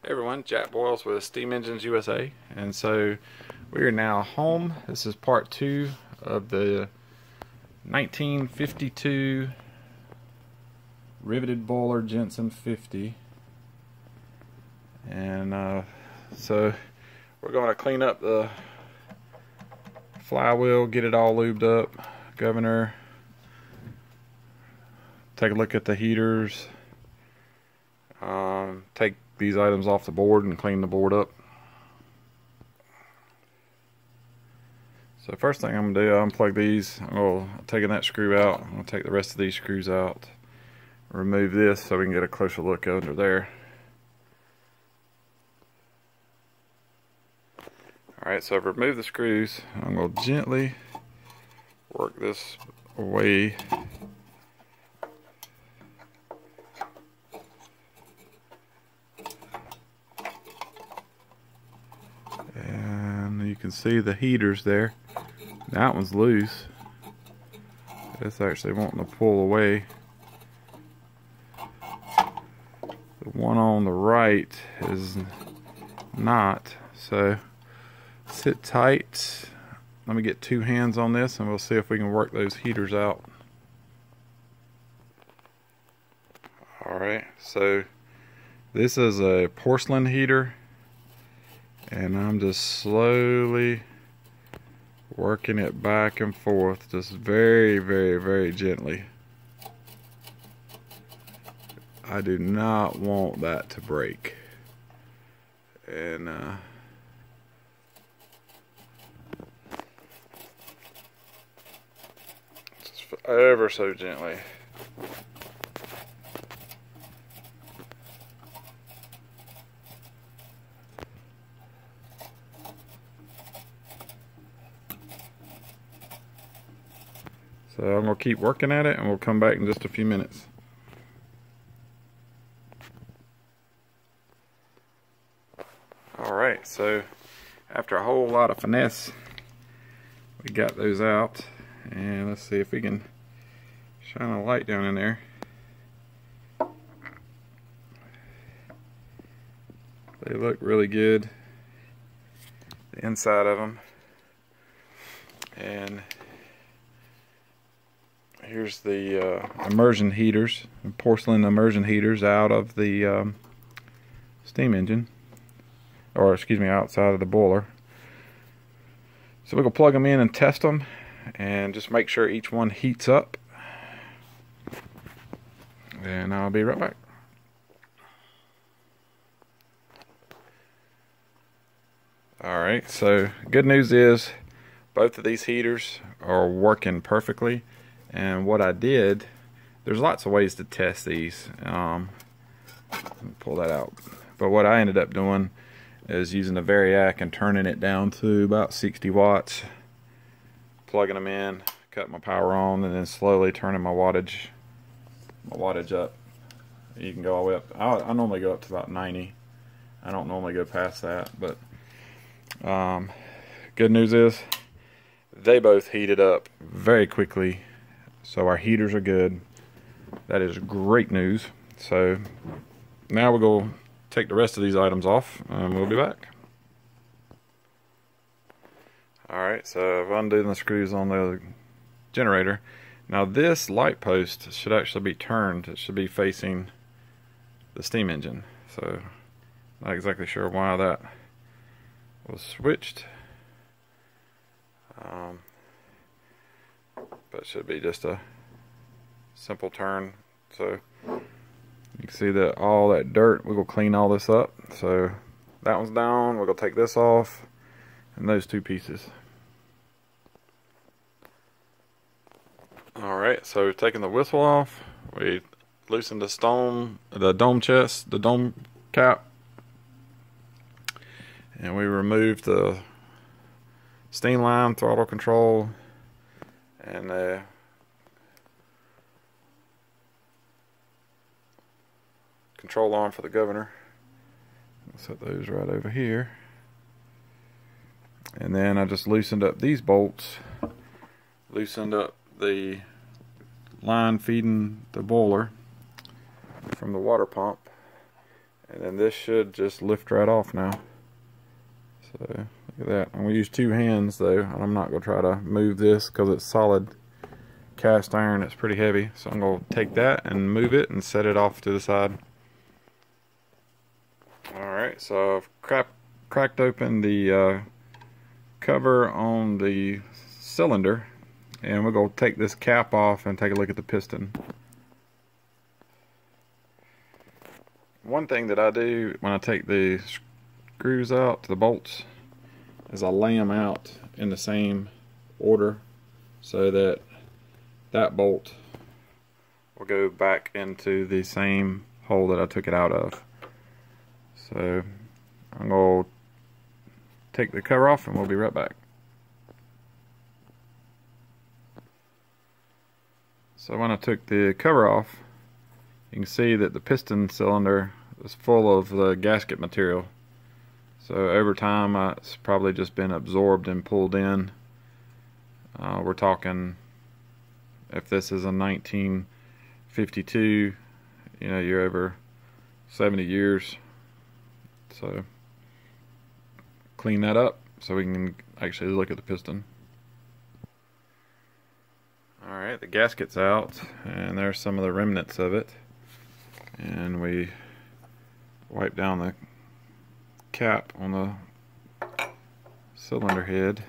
Hey everyone, Jack Boyles with Steam Engines USA, and so we are now home. This is part 2 of the 1952 riveted boiler Jensen 50, and so we're going to clean up the flywheel, get it all lubed up, governor, take a look at the heaters, take these items off the board and clean the board up. So first thing I'm going to do, I'll unplug these. I'm taking that screw out. I'm going to take the rest of these screws out, remove this so we can get a closer look under there. Alright, so I've removed the screws. I'm going to gently work this away. And you can see the heaters there. That one's loose. It's actually wanting to pull away. The one on the right is not. So sit tight. Let me get 2 hands on this and we'll see if we can work those heaters out. Alright, so this is a porcelain heater, and I'm just slowly working it back and forth, just very, very, very gently. I do not want that to break. And just ever so gently. So I'm going to keep working at it and we'll come back in just a few minutes. Alright, so after a whole lot of finesse, we got those out. And let's see if we can shine a light down in there. They look really good, the inside of them. And here's the immersion heaters, porcelain immersion heaters out of the steam engine, or excuse me, outside of the boiler. So we're going to plug them in and test them and just make sure each one heats up, and I'll be right back. Alright, so good news is both of these heaters are working perfectly. And what I did, there's lots of ways to test these. Let me pull that out. But what I ended up doing is using the variac and turning it down to about 60 watts, plugging them in, cutting my power on, and then slowly turning my wattage up. You can go all the way up. I normally go up to about 90. I don't normally go past that, but good news is they both heated up very quickly. So our heaters are good. That is great news. So now we'll go take the rest of these items off and we'll be back. Alright, so I've undone the screws on the generator. Now this light post should actually be turned. It should be facing the steam engine. So not exactly sure why that was switched. But it should be just a simple turn. So you can see that all that dirt, we're going to clean all this up. So that one's down, we're going to take this off, and those 2 pieces. Alright, so taking the whistle off, we loosened the dome chest, the dome cap, and we removed the steam line, throttle control, and the control arm for the governor. I'll set those right over here. And then I just loosened up these bolts, loosened up the line feeding the boiler from the water pump, And then this should just lift right off now. So look at that. I'm gonna use 2 hands though. I'm not gonna try to move this because it's solid cast iron. It's pretty heavy. So I'm gonna take that and move it and set it off to the side. Alright, so I've cracked open the cover on the cylinder, and we're going to take this cap off and take a look at the piston. One thing that I do when I take the screws out, the bolts, is I lay them out in the same order so that that bolt will go back into the same hole that I took it out of. So I'm going to take the cover off and we'll be right back. So when I took the cover off, you can see that the piston cylinder is full of the gasket material. So over time it's probably just been absorbed and pulled in. We're talking, if this is a 1952, you know, you're over 70 years. So clean that up so we can actually look at the piston. Alright, the gasket's out and there's some of the remnants of it. And we wipe down the cap on the cylinder head.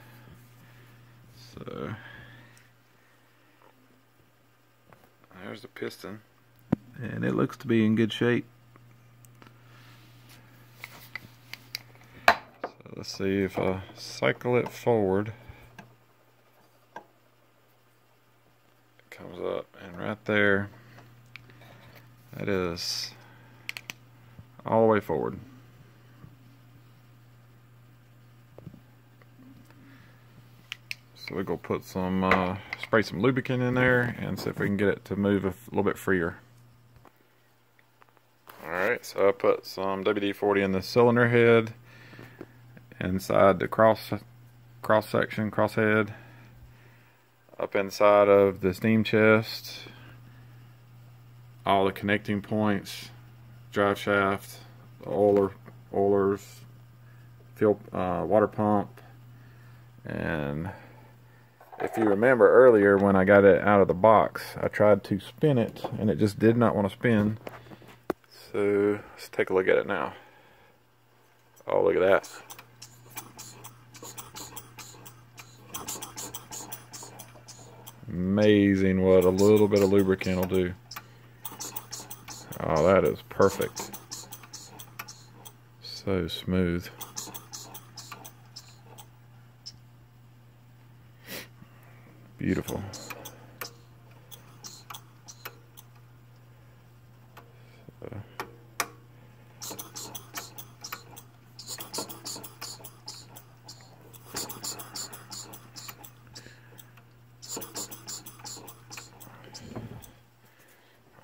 So there's the piston, and it looks to be in good shape. So let's see if I cycle it forward, it comes up, and right there, that is all the way forward. So we're going to put some, spray some lubricant in there and see if we can get it to move a little bit freer. Alright, so I put some WD-40 in the cylinder head, inside the cross section, crosshead, up inside of the steam chest, all the connecting points, drive shaft, the oilers, fuel, water pump, and if you remember earlier when I got it out of the box, I tried to spin it and it just did not want to spin. So let's take a look at it now. Oh, look at that. Amazing what a little bit of lubricant will do. Oh, that is perfect. So smooth. Beautiful.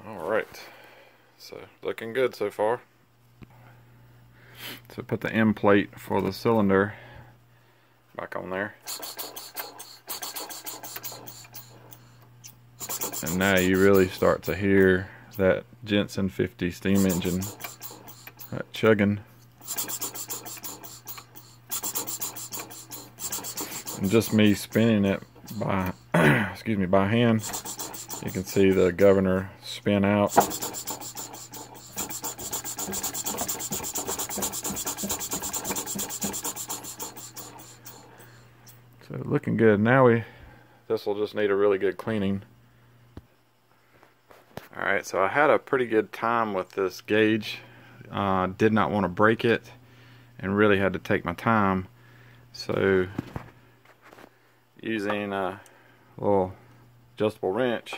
Alright, so looking good so far. So put the end plate for the cylinder back on there. And now you really start to hear that Jensen 50 steam engine, that chugging. And just me spinning it by, excuse me, by hand, you can see the governor spin out. So looking good. Now this will just need a really good cleaning. Alright, so I had a pretty good time with this gauge. Did not want to break it and really had to take my time. So using a little adjustable wrench,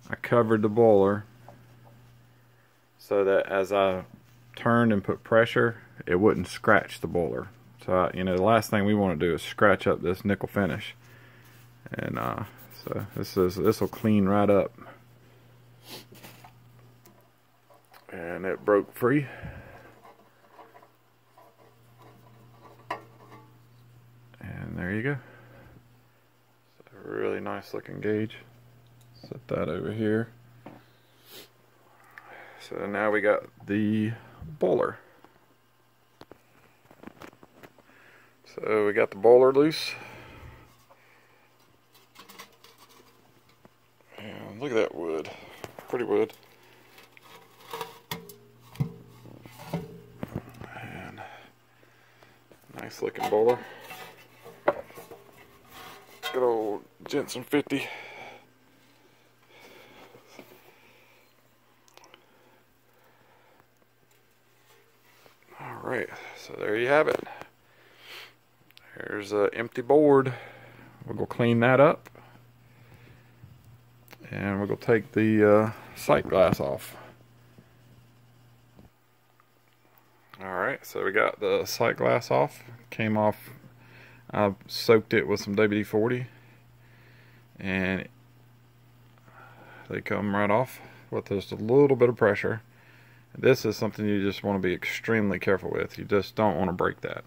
I covered the boiler so that as I turned and put pressure, it wouldn't scratch the boiler. So you know, the last thing we want to do is scratch up this nickel finish. And so this will clean right up. And it broke free. And there you go. It's a really nice looking gauge. Set that over here. So now we got the boiler. So we got the boiler loose. And look at that wood. Pretty wood. And nice looking boiler. Good old Jensen 50. Alright, so there you have it. Here's an empty board. We'll go clean that up. And we're going to take the sight glass off. Alright, so we got the sight glass off. Came off. I soaked it with some WD-40. And they come right off with just a little bit of pressure. This is something you just want to be extremely careful with. You just don't want to break that.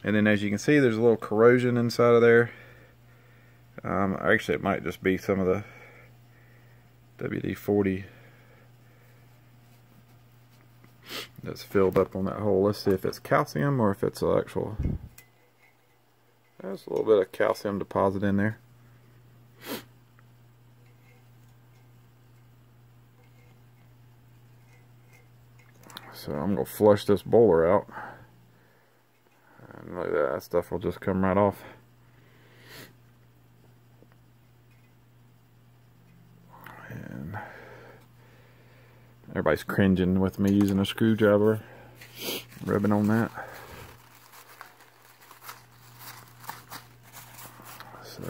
And then as you can see, there's a little corrosion inside of there. Actually, it might just be some of the WD-40 that's filled up on that hole. Let's see if it's calcium or if it's actual. There's a little bit of calcium deposit in there. So I'm going to flush this boiler out. And look at that, that stuff will just come right off. And everybody's cringing with me using a screwdriver, rubbing on that. So,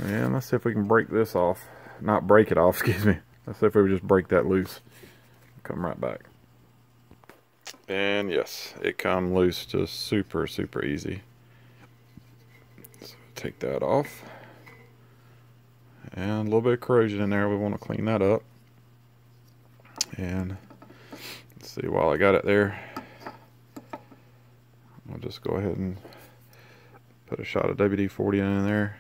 yeah, let's see if we can break this off. Not break it off, excuse me. Let's see if we just break that loose. Come right back. And yes, it come loose just super easy. So take that off. And a little bit of corrosion in there. We want to clean that up. And let's see, while I got it there, I'll just go ahead and put a shot of WD-40 in there.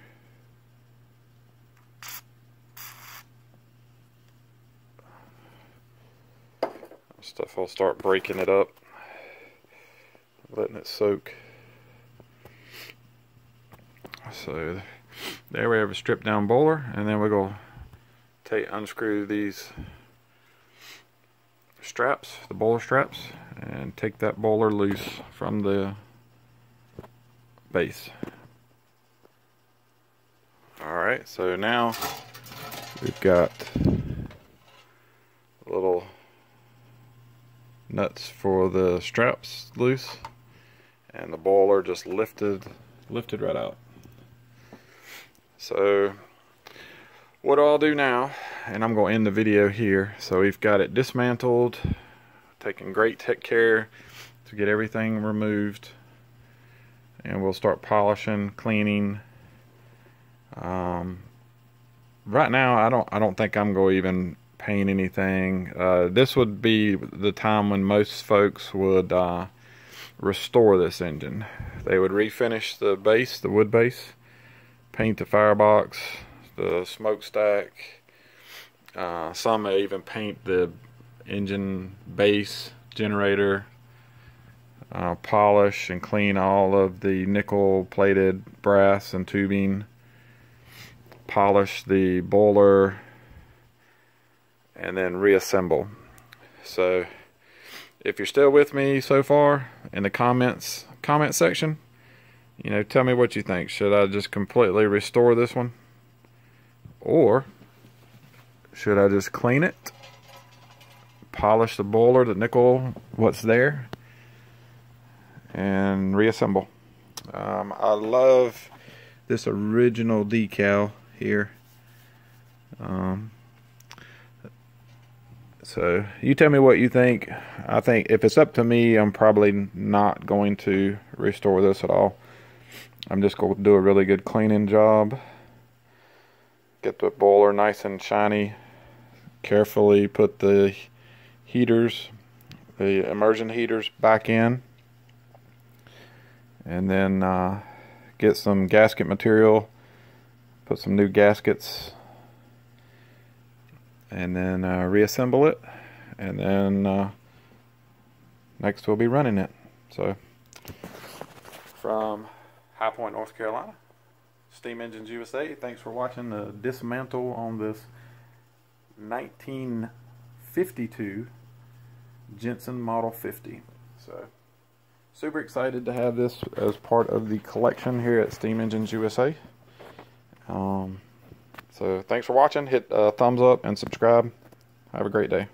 Stuff, I'll start breaking it up, letting it soak. So there we have a stripped down boiler, and then we're going to unscrew these straps, the boiler straps, and take that boiler loose from the base. Alright, so now we've got little nuts for the straps loose, and the boiler just lifted right out. So what I'll do now, and I'm going to end the video here. So we've got it dismantled, taking great care to get everything removed, and we'll start polishing, cleaning. Right now I don't think I'm going to even paint anything. This would be the time when most folks would restore this engine. They would refinish the base, the wood base, paint the firebox, the smokestack. Some may even paint the engine base, generator, polish and clean all of the nickel plated brass and tubing, polish the boiler, and then reassemble. So if you're still with me so far, in the comment section, you know, tell me what you think. Should I just completely restore this one, or should I just clean it, polish the boiler, the nickel, what's there, and reassemble? I love this original decal here. So you tell me what you think. I think if it's up to me, I'm probably not going to restore this at all. I'm just going to do a really good cleaning job. Get the boiler nice and shiny. Carefully put the heaters, the immersion heaters, back in. And then get some gasket material. Put some new gaskets. And then reassemble it, and then next we'll be running it. So, from High Point, North Carolina, Steam Engines USA, thanks for watching the dismantle on this 1952 Jensen Model 50. So, super excited to have this as part of the collection here at Steam Engines USA. So thanks for watching. Hit thumbs up and subscribe. Have a great day.